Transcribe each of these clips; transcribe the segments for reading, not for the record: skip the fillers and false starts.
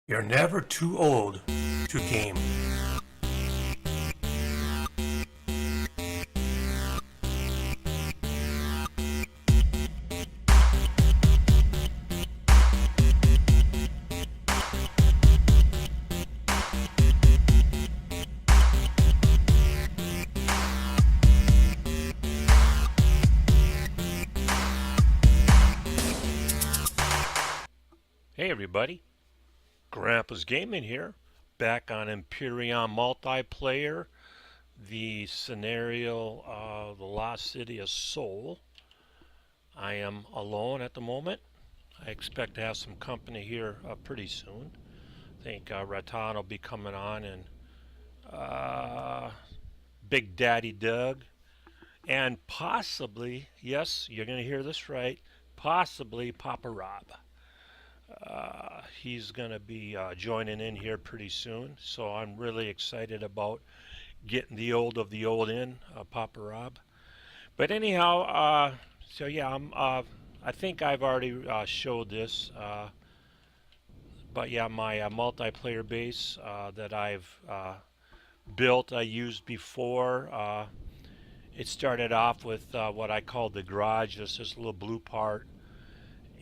You're never too old to game. Hey everybody, Grandpa's Gaming here, back on Empyrion Multiplayer, the scenario of the Lost City of Soul. I am alone at the moment. I expect to have some company here pretty soon. I think Ratand will be coming on, and Big Daddy Doug, and possibly, yes, you're going to hear this right, possibly Poppa Rob. He's going to be joining in here pretty soon, so I'm really excited about getting the old of the old in, Poppa Rob. But anyhow, so yeah, I think I've already showed this, but yeah, my multiplayer base that I've built, I used before. It started off with what I called the garage, just this little blue part,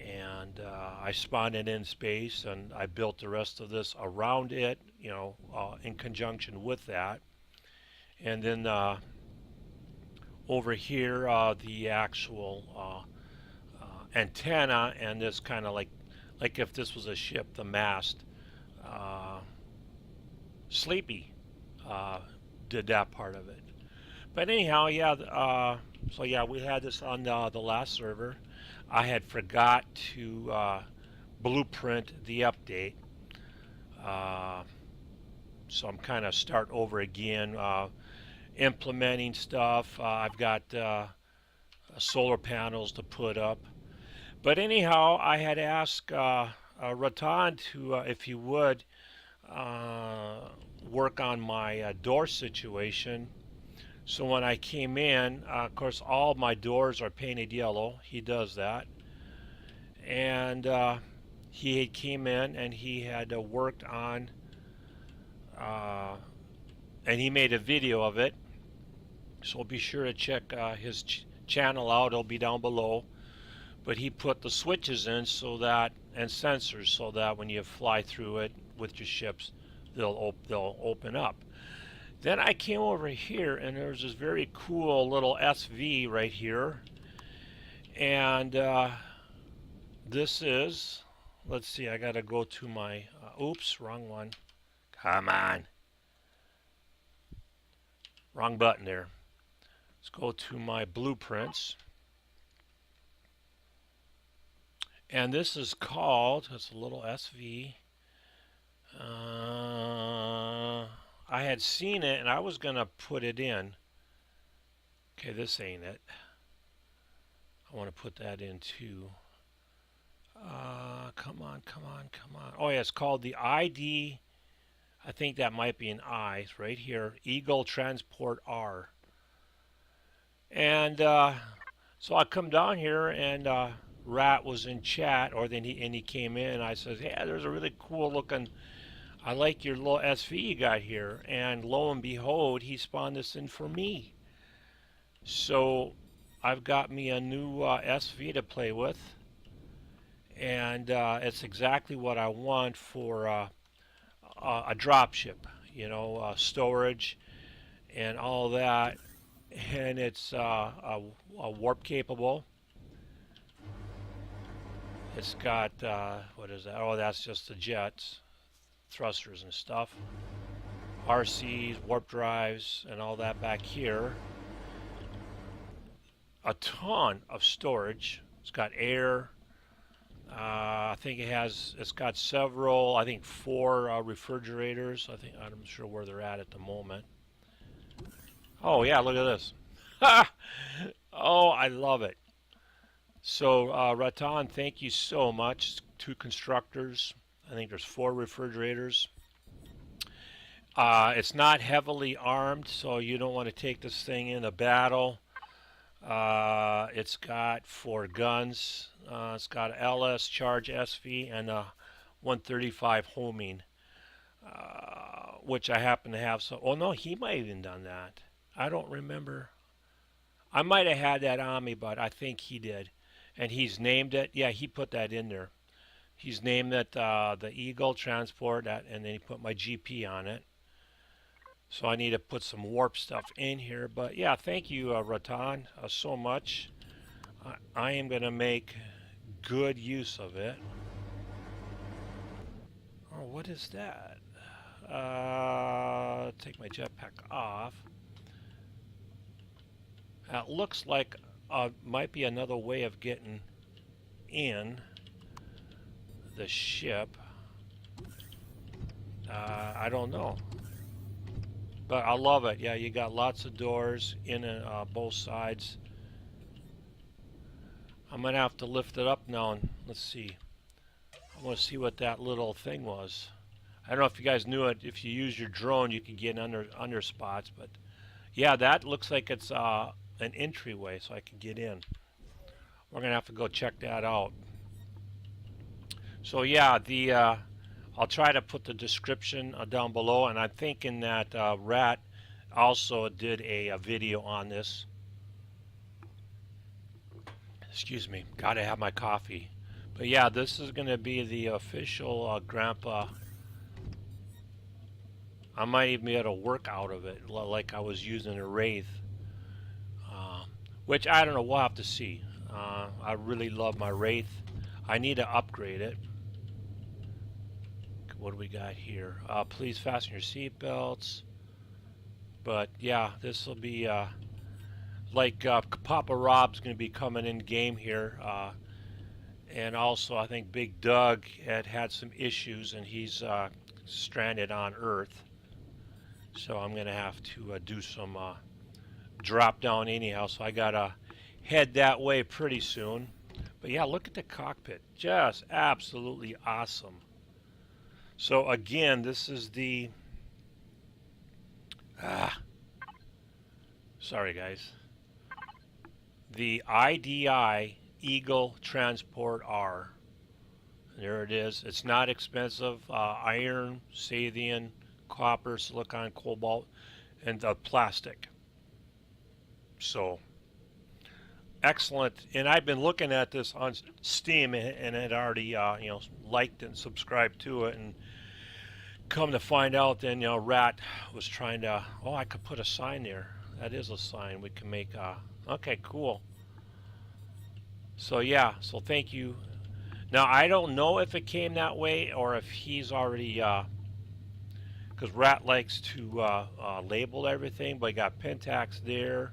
and I spawned it in space, and I built the rest of this around it, in conjunction with that. And then over here, the actual antenna, and this kind of like if this was a ship, the mast. Uh, Sleepy did that part of it. But anyhow, yeah. So yeah, we had this on the last server. I had forgot to blueprint the update, uh, so I'm kind of start over again, implementing stuff. I've got solar panels to put up. But anyhow, I had asked Ratan to, if he would, uh, work on my door situation. So when I came in, of course, all my doors are painted yellow. He does that. And he came in and he had worked on, uh, and he made a video of it. So be sure to check his channel out. It'll be down below. But he put the switches in so that, and sensors, so that when you fly through it with your ships, they'll open up. Then I came over here, and there's this very cool little SV right here, and this is, let's see, I gotta go to my, oops, wrong one. Come on. Wrong button there. Let's go to my blueprints. And this is called, it's a little SV. I had seen it, and I was going to put it in. Okay, this ain't it. I want to put that in too. Come on, come on, come on. Oh, yeah, it's called the ID. I think that might be an I right here. Eagle Transport R. And so I come down here, and Rat was in chat, or then he came in, and I said, "Hey, there's a really cool looking. I like your little SV you got here." And lo and behold, he spawned this in for me. So I've got me a new SV to play with, and it's exactly what I want for a dropship, storage and all that. And it's a warp capable. It's got, what is that? Oh, that's just the jets, thrusters and stuff. RCs, warp drives, and all that back here. A ton of storage. It's got air. I think it's got several, I think 4 refrigerators. I'm not sure where they're at the moment. Oh yeah, look at this. Oh, I love it. So Ratan, thank you so much. 2 constructors. I think there's 4 refrigerators. It's not heavily armed, so you don't want to take this thing in a battle. It's got 4 guns. It's got LS Charge SV and a 135 homing, which I happen to have. So, oh no, he might have even done that. I don't remember. I might have had that on me, but I think he did. And he's named it. Yeah, he put that in there. He's named it the Eagle Transport, and then he put my GP on it. So I need to put some warp stuff in here. But yeah, thank you, Ratan, so much. I am going to make good use of it. Oh, what is that? Take my jetpack off. That looks like might be another way of getting in the ship. I don't know. But I love it. Yeah, you got lots of doors in both sides. I'm going to have to lift it up now and let's see. I want to see what that little thing was. I don't know if you guys knew it. If you use your drone, you can get under spots. But yeah, that looks like it's an entryway so I can get in. We're going to have to go check that out. So yeah, I'll try to put the description down below, and I'm thinking that Rat also did a video on this. Excuse me, gotta have my coffee. But yeah, this is going to be the official Grandpa. I might even be able to work out of it like I was using a Wraith. Which I don't know, we'll have to see. I really love my Wraith. I need to upgrade it. What do we got here? Please fasten your seatbelts. But yeah, this will be like Poppa Rob's going to be coming in game here. And also I think Big Doug had some issues and he's stranded on Earth. So I'm going to have to do some drop down anyhow. So I got to head that way pretty soon. But yeah, look at the cockpit. Just absolutely awesome. So again, this is the... sorry guys. The IDI Eagle Transport R. There it is. It's not expensive. Iron, Sathian, copper, silicon, cobalt, and plastic. So excellent. And I've been looking at this on Steam and had already liked and subscribed to it, and come to find out then Rat was trying to, oh, I could put a sign there. That is a sign we can make. Okay, cool. So yeah, so thank you. Now I don't know if it came that way or if he's already because Rat likes to label everything, but he got Pentax there.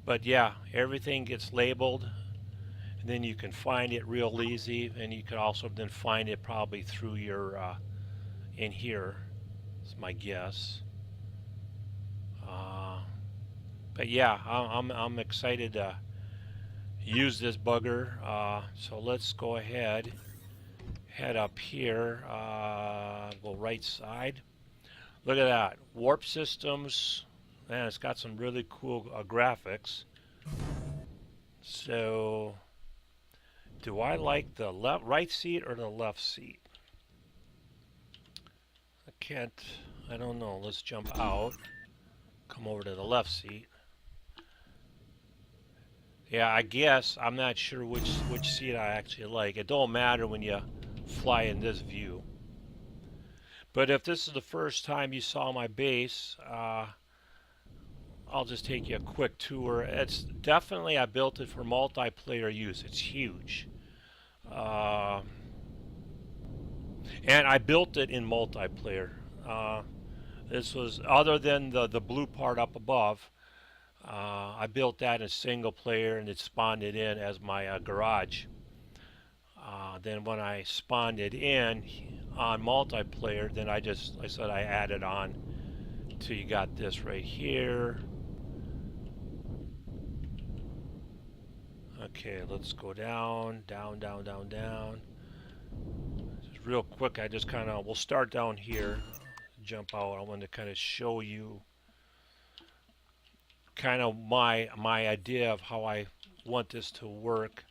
But yeah, everything gets labeled, and then you can find it real easy, and you can also then find it probably through your in here. That's my guess. But yeah, I'm excited to use this bugger. So let's go ahead, head up here. Go right side. Look at that, warp systems. Man, it's got some really cool graphics. So, do I like the right seat or the left seat? I don't know. Let's jump out. Come over to the left seat. Yeah, I guess I'm not sure which seat I actually like. It don't matter when you fly in this view. But if this is the first time you saw my base, I'll just take you a quick tour. It's definitely, I built it for multiplayer use. It's huge. And I built it in multiplayer. This was, other than the blue part up above, I built that in single player and it spawned it in as my garage. Then when I spawned it in on multiplayer, then I said I added on till you got this right here. Okay, let's go down. Just real quick, I just kind of, we'll start down here, jump out. I want to kind of show you kind of my idea of how I want this to work.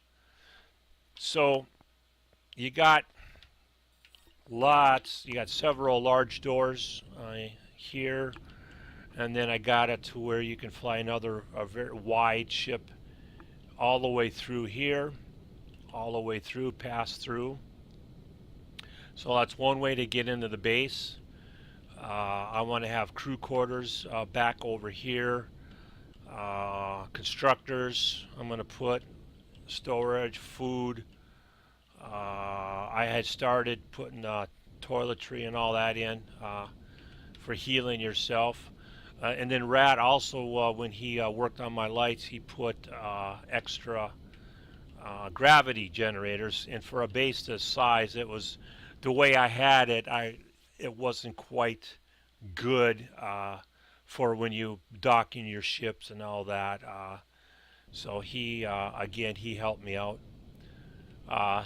So you got lots. You got several large doors here, and then I got it to where you can fly a very wide ship all the way through here, all the way through, pass through. So that's one way to get into the base. I want to have crew quarters back over here. Constructors, I'm going to put storage, food. I had started putting toiletry and all that in for healing yourself. And then Rat also, when he worked on my lights, he put extra gravity generators. And for a base this size, it was the way I had it. It wasn't quite good for when you docking your ships and all that. So he again he helped me out.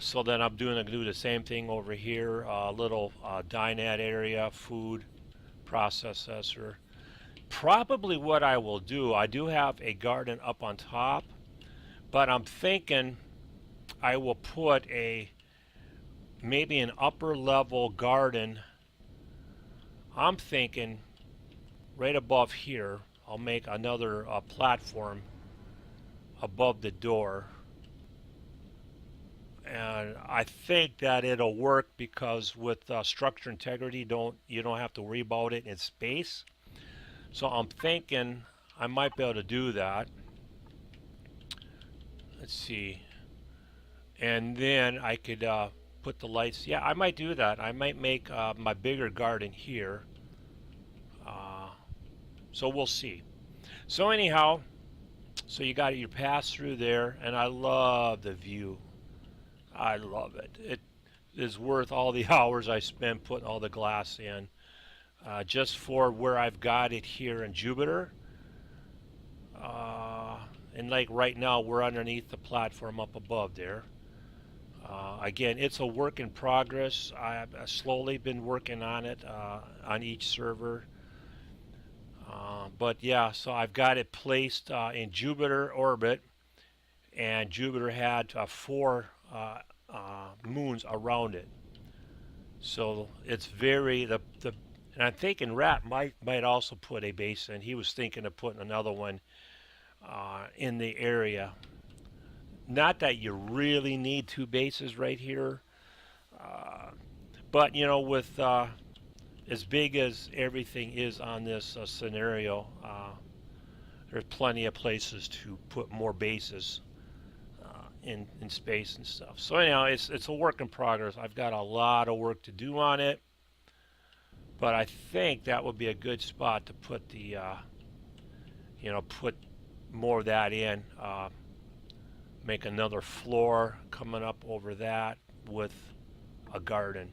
So then I'm gonna do the same thing over here. A little dinette area, food processor. Probably what I will do. I do have a garden up on top, but I'm thinking I will put maybe an upper level garden. I'm thinking right above here. I'll make another platform above the door, and I think that it'll work because with structure integrity, you don't have to worry about it in space. So I'm thinking I might be able to do that. Let's see, and then I could put the lights. Yeah, I might do that. I might make my bigger garden here. So we'll see. So anyhow, so you got your pass through there, and I love the view. I love it. It is worth all the hours I spent putting all the glass in. Just for where I've got it here in Jupiter. And like right now, we're underneath the platform up above there. Again, it's a work in progress. I've slowly been working on it on each server. But yeah, so I've got it placed in Jupiter orbit, and Jupiter had 4 moons around it. So it's very and I'm thinking Rat might also put a base in. He was thinking of putting another one in the area. Not that you really need 2 bases right here, but you know, with as big as everything is on this scenario, there's plenty of places to put more bases in space and stuff. So anyhow, it's a work in progress. I've got a lot of work to do on it, but I think that would be a good spot to put the put more of that in. Make another floor coming up over that with a garden.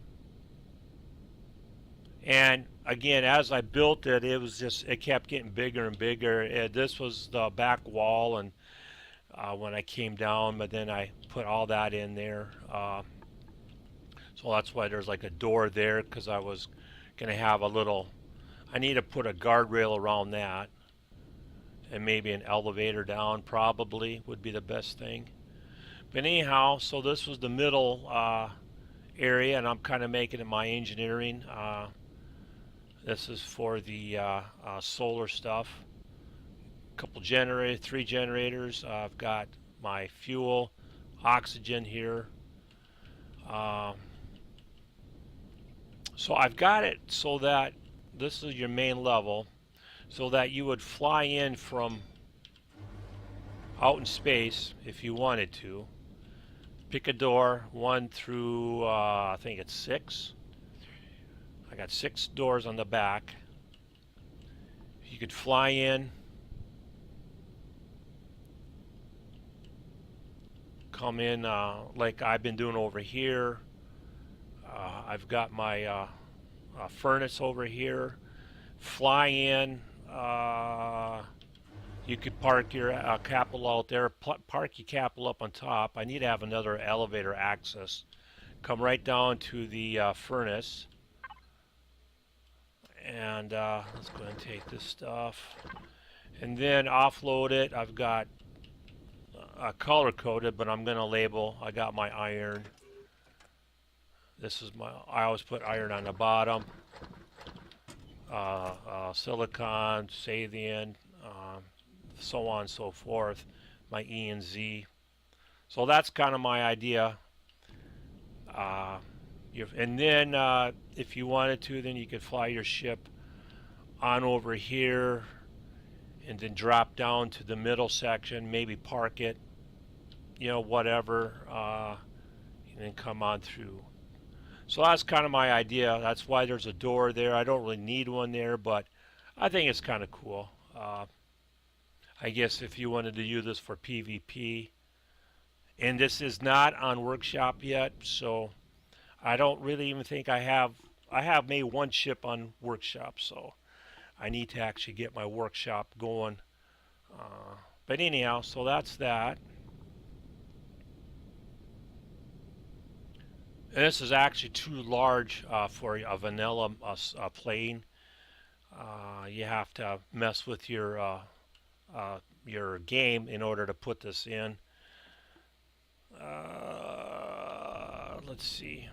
And again, as I built it, it kept getting bigger and bigger. This was the back wall, and when I came down, but then I put all that in there. So that's why there's like a door there, because I was going to have I need to put a guardrail around that, and maybe an elevator down probably would be the best thing. But anyhow, so this was the middle area, and I'm kind of making it my engineering. This is for the solar stuff. Couple 3 generators. I've got my fuel, oxygen here. So I've got it so that this is your main level, so that you would fly in from out in space if you wanted to. Pick a door, 1 through I think it's 6. I got 6 doors on the back. You could fly in, come in like I've been doing over here. I've got my furnace over here. Fly in. You could park your capital out there. Park your capital up on top. I need to have another elevator access. Come right down to the furnace. And let's go ahead and take this stuff. And then offload it. I've got color coded, but I'm going to label. I got my iron. This is I always put iron on the bottom, silicon, Sathian, so on and so forth, my E and Z. So that's kind of my idea. And then if you wanted to, then you could fly your ship on over here and then drop down to the middle section, maybe park it, whatever, and then come on through. So that's kind of my idea. That's why there's a door there. I don't really need one there, but I think it's kind of cool. I guess if you wanted to use this for PvP, and this is not on Workshop yet, so I don't really even think I have made one ship on Workshop, so I need to actually get my Workshop going. But anyhow, so that's that. And this is actually too large for a vanilla plane. You have to mess with your game in order to put this in. Let's see.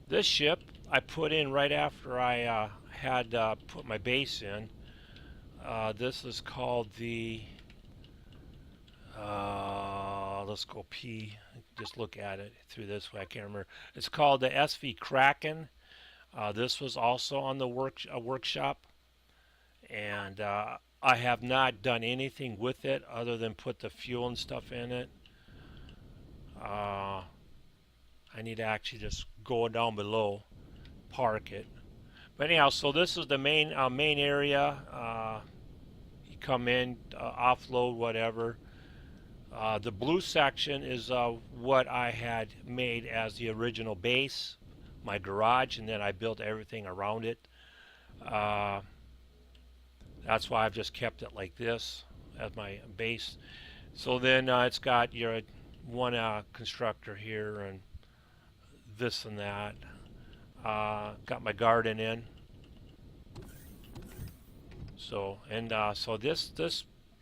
This ship I put in right after I had put my base in. This is called the let's go P. Just look at it through this way. I can't remember. It's called the SV Kraken. This was also on the workshop, and I have not done anything with it other than put the fuel and stuff in it. I need to actually just go down below, park it. But anyhow, so this is the main area. You come in, offload, whatever. The blue section is what I had made as the original base, my garage, and then I built everything around it. That's why I've just kept it like this as my base. So then it's got your one constructor here and this and that. Got my garden in. So and so this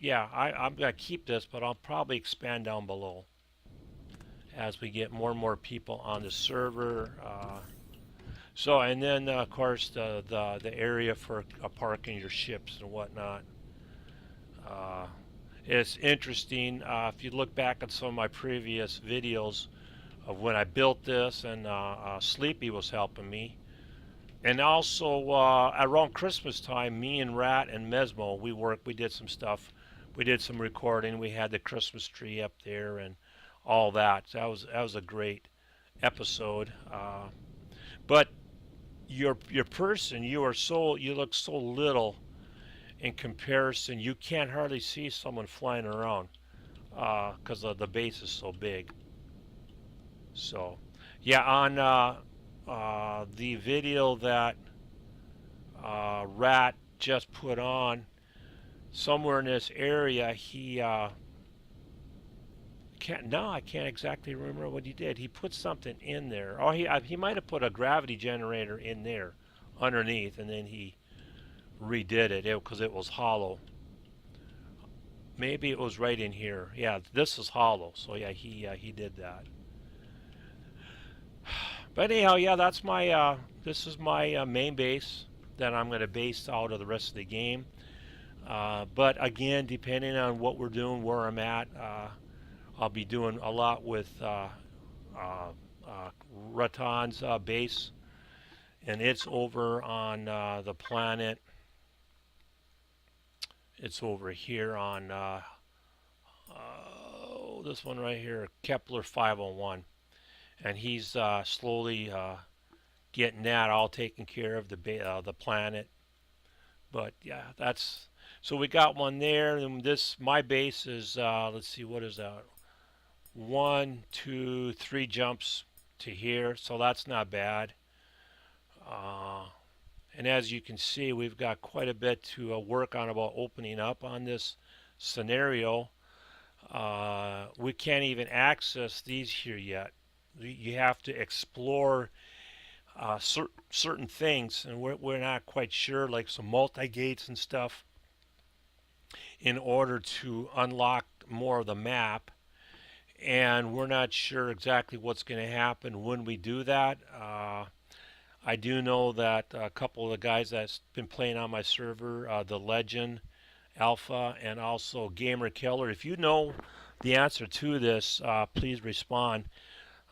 yeah, I'm gonna keep this, but I'll probably expand down below as we get more and more people on the server. So and then of course the area for parking your ships and whatnot. It's interesting if you look back at some of my previous videos of when I built this, and Sleepy was helping me. And also around Christmas time, me and Rat and Mesmo, we did some stuff. We did some recording. We had the Christmas tree up there and all that. So that was a great episode. But your person, you look so little in comparison. You can't hardly see someone flying around because the base is so big. So yeah, on the video that Rat just put on, somewhere in this area, he I can't exactly remember what he did. He put something in there. Oh, he might have put a gravity generator in there underneath, and then he redid it because it was hollow. Maybe it was right in here. Yeah, this is hollow. So yeah, he did that. But anyhow, yeah, that's my this is my main base that I'm going to base out of the rest of the game. But again, depending on what we're doing, where I'm at, I'll be doing a lot with Ratand's base, and it's over on the planet. It's over here on this one right here, Kepler 501, and he's slowly getting that all taken care of, the planet. But yeah, that's so we got one there, and my base is let's see, what is that? 1, 2, 3 jumps to here, so that's not bad. And as you can see, we've got quite a bit to work on about opening up on this scenario. We can't even access these here yet. You have to explore certain things, and we're not quite sure, like some multi-gates and stuff, in order to unlock more of the map. and we're not sure exactly what's going to happen when we do that. I do know that a couple of the guys that's been playing on my server, the Legend, Alpha, and also Gamer Killer, if you know the answer to this, please respond.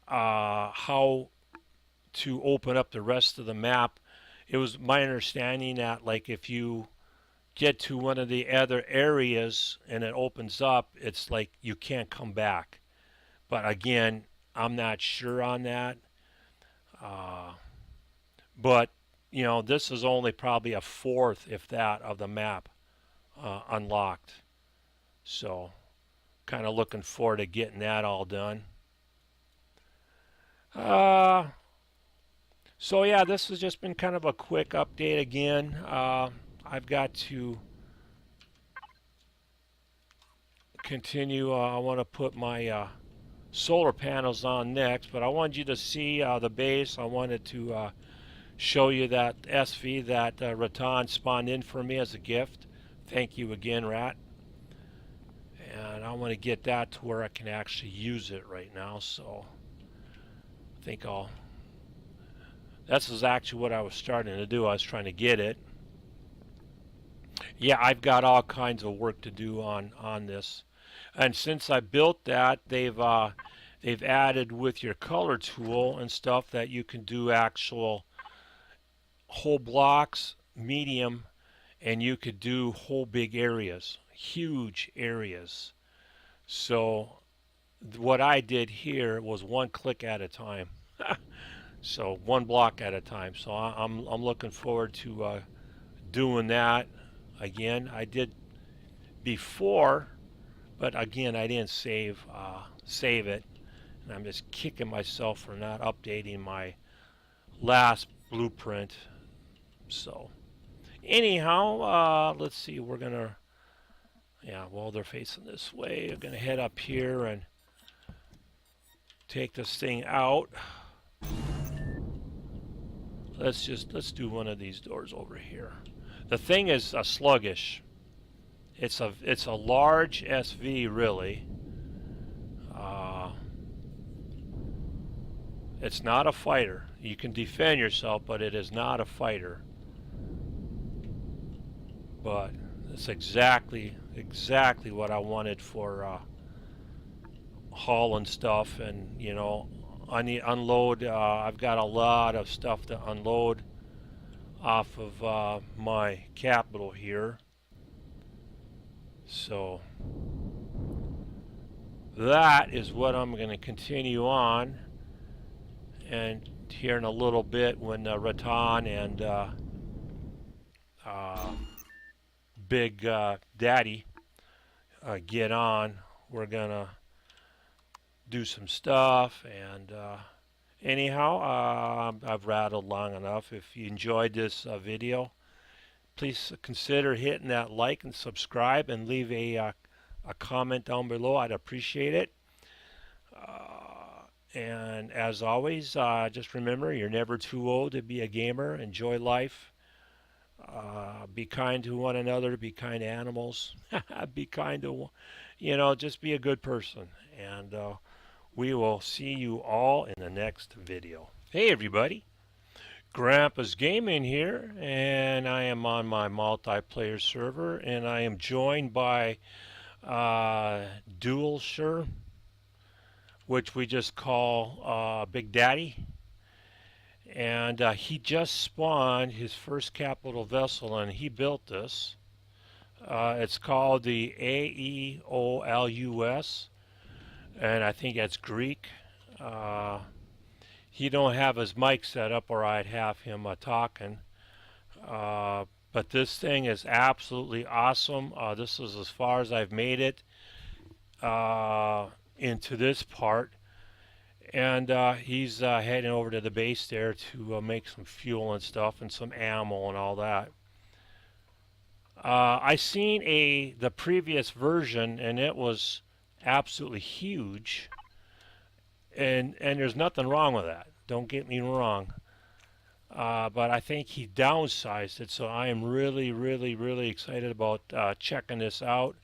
How to open up the rest of the map. It was my understanding that, like, if you get to one of the other areas and it opens up, it's like you can't come back. But again, I'm not sure on that. Uh, but you know, this is only probably a fourth, if that, of the map unlocked. So, kind of looking forward to getting that all done. So yeah, this has just been kind of a quick update again. I've got to continue. I want to put my solar panels on next, but I wanted you to see the base. I wanted to show you that SV that Ratand spawned in for me as a gift. Thank you again, Rat. And I want to get that to where I can actually use it right now. So I think this is actually what I was starting to do. I was trying to get it. Yeah, I've got all kinds of work to do on this. And since I built that, they've added with your color tool and stuff that you can do actual whole blocks, medium, and you could do whole big areas, huge areas. So what I did here was one click at a time. So one block at a time. So I'm looking forward to doing that again. I did before, but again I didn't save it, and I'm just kicking myself for not updating my last blueprint. So anyhow, let's see. We're gonna, yeah, well, they're facing this way. I'm gonna head up here and take this thing out. Let's do one of these doors over here. The thing is sluggish. It's a large SV, really. It's not a fighter. You can defend yourself, but it is not a fighter. But it's exactly what I wanted for haul and stuff, and you know, I need unload. I've got a lot of stuff to unload off of my capital here. So that is what I'm going to continue on. And here in a little bit, when Ratan and Big Daddy get on, we're going to do some stuff. And anyhow, I've rattled long enough. If you enjoyed this video, please consider hitting that like and subscribe, and leave a comment down below. I'd appreciate it. And as always, just remember, you're never too old to be a gamer. Enjoy life. Be kind to one another. Be kind to animals. Be kind to, you know, just be a good person. And we will see you all in the next video. Hey, everybody. Grandpa's Gaming here, and I am on my multiplayer server, and I am joined by DualSure, which we just call Big Daddy. And he just spawned his first capital vessel, and he built this. It's called the AEOLUS, and I think that's Greek. He don't have his mic set up, or I'd have him talking. But this thing is absolutely awesome. This is as far as I've made it into this part. And he's heading over to the base there to make some fuel and stuff, and some ammo and all that. I seen the previous version, and it was absolutely huge. And there's nothing wrong with that. Don't get me wrong. But I think he downsized it, so I am really excited about checking this out.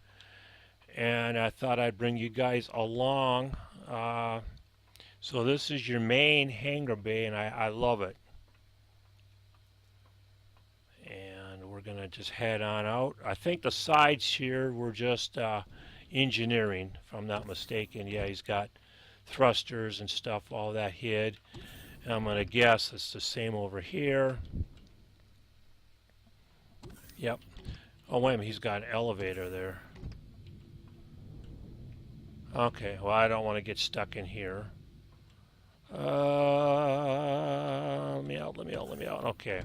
And I thought I'd bring you guys along So this is your main hangar bay, and I love it. And we're gonna just head on out. I think the sides here were just engineering, if I'm not mistaken. Yeah, he's got thrusters and stuff, all that hid. And I'm gonna guess it's the same over here. Yep. Oh wait a minute, he's got an elevator there. Okay, well I don't want to get stuck in here. Let me out. Okay.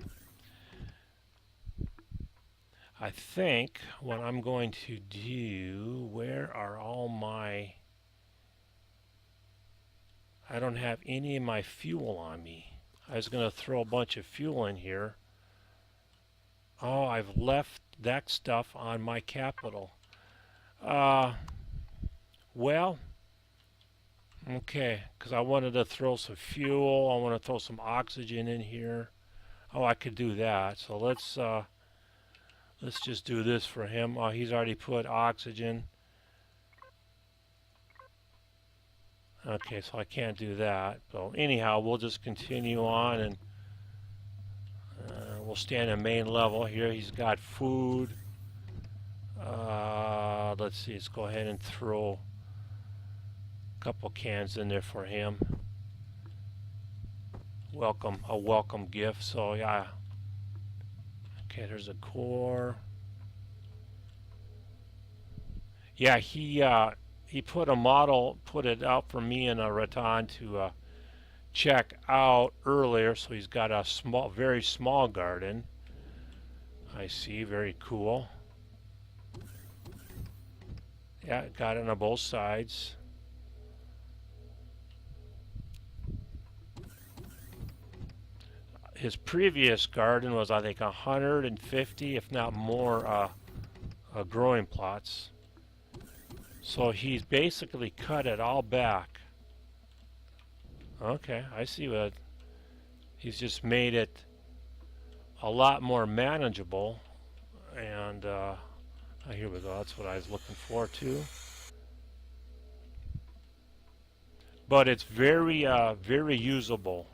I think what I'm going to do, where are all my... I don't have any of my fuel on me. I was going to throw a bunch of fuel in here. Oh, I've left that stuff on my capital. Well, okay, because I wanted to throw some fuel. I want to throw some oxygen in here. Oh, I could do that. So let's just do this for him. Oh, he's already put oxygen. Okay, so I can't do that. So anyhow, we'll just continue on, and we'll stand at main level here. He's got food. Let's see. Let's go ahead and throw a couple cans in there for him. A welcome gift. So yeah. Okay, there's a core. Yeah, he put a model, put it out for me and Ratand to check out earlier. So he's got a small, very small garden. I see, very cool. Yeah, got it on both sides. His previous garden was, I think, 150, if not more, growing plots. So he's basically cut it all back. Okay, I see what... He's just made it a lot more manageable. And, here we go. That's what I was looking for, too. But it's very, very usable.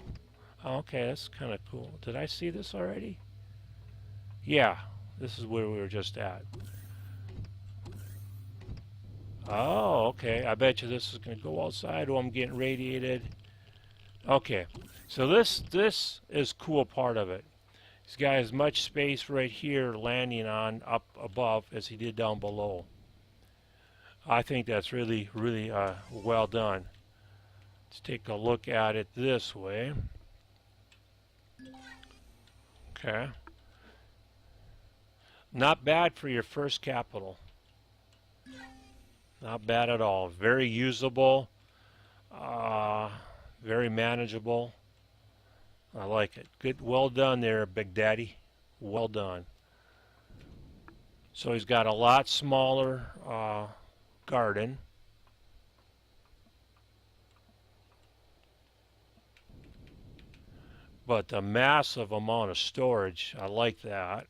Okay, that's kind of cool. Did I see this already? Yeah, this is where we were just at. Oh, okay. I bet you this is going to go outside. Oh, I'm getting radiated. Okay, so this is cool part of it. He's got as much space right here landing on up above as he did down below. I think that's really, really well done. Let's take a look at it this way. Okay. Not bad for your first capital. Not bad at all. Very usable. Very manageable. I like it. Good. Well done there, Big Daddy. Well done. So he's got a lot smaller garden. But a massive amount of storage. I like that.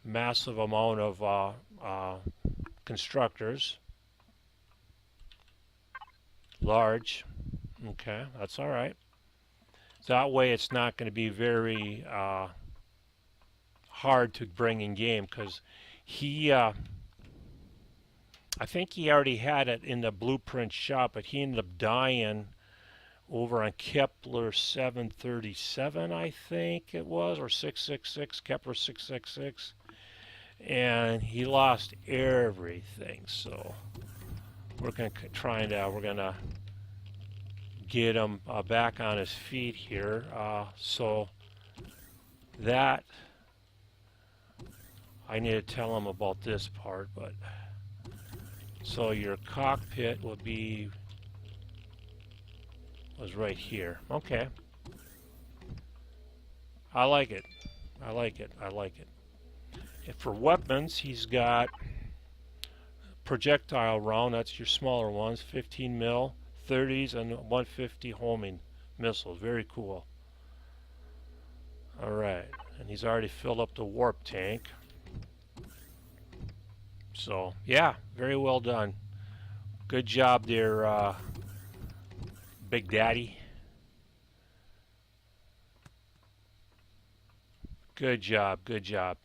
Massive amount of constructors. Large. Okay, that's all right. That way it's not going to be very hard to bring in game, because he, I think he already had it in the blueprint shop, but he ended up dying over on Kepler 737, I think it was, or 666, Kepler 666, and he lost everything. So we're going to get him back on his feet here. So that, I need to tell him about this part, but so your cockpit will be, was right here. Okay. I like it. I like it. I like it. And for weapons, he's got projectile round. That's your smaller ones, 15 mil, 30s, and 150 homing missiles. Very cool. All right. And he's already filled up the warp tank. So, yeah, very well done. Good job there, Big Daddy. Good job, good job.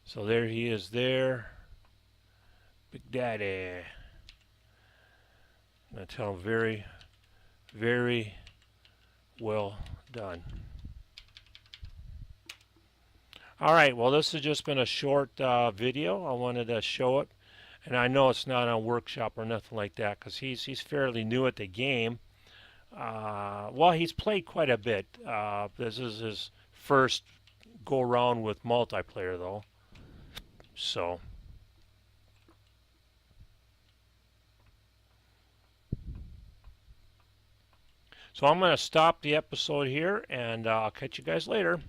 So there he is there. Big Daddy. I'm going to tell him very, very well done. Alright, well this has just been a short video. I wanted to show it. And I know it's not on workshop or nothing like that because he's fairly new at the game. Well, he's played quite a bit. This is his first go around with multiplayer though. So I'm going to stop the episode here and I'll catch you guys later.